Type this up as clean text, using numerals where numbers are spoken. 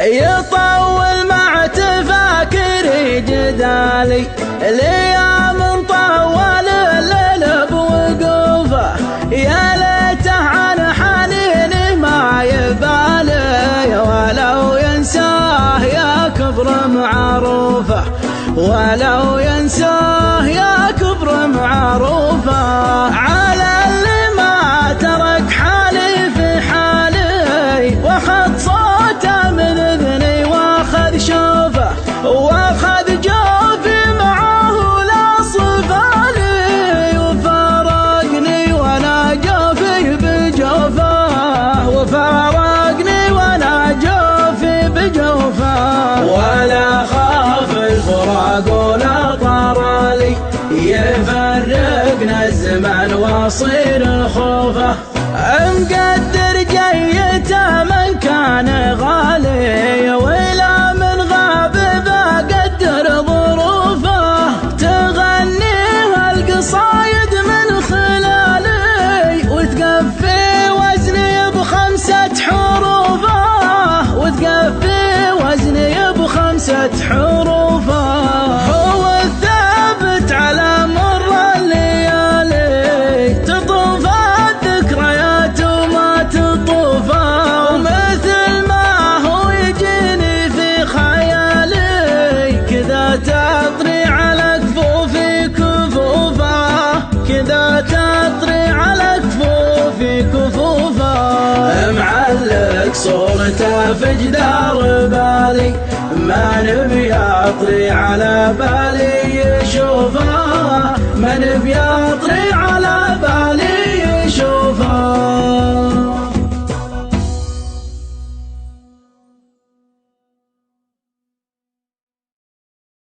يطول مع تفاكري جدالي ليام طول الليل بوقوفه، يا ليته عن حنيني ما يبالي ولو ينساه يا كبر معروفه، ولو ينساه يا كبر معروفه. على اللي ما ترك حالي في حالي واخذ صوته من اذني واخذ شوفه، واخذ جوفي معه لا صفالي، وفارقني وانا جوفي بجوفه، وفارقني وانا جوفي بجوفه. ولا خاف الفراق ولا طرالي يفرقنا الزمن واصير خوفه، مقدر جيته من كان غالي ولا من غاب بقدر ظروفه، تغنيها القصايد من خلالي وتقفي وزني ب5 حروفه، وتقفي وزني ب5 حروفه. هو الثابت على مر الليالي تطوف الذكريات وما تطوفه، ومثل ما هو يجيني في خيالي كذا تطري على كفوفي كفوفه، كذا تطري على كفوفي كفوفه. معلق صورته في جدار بالي ما نبي اطري على بالي يشوفه، ما نبي اطري على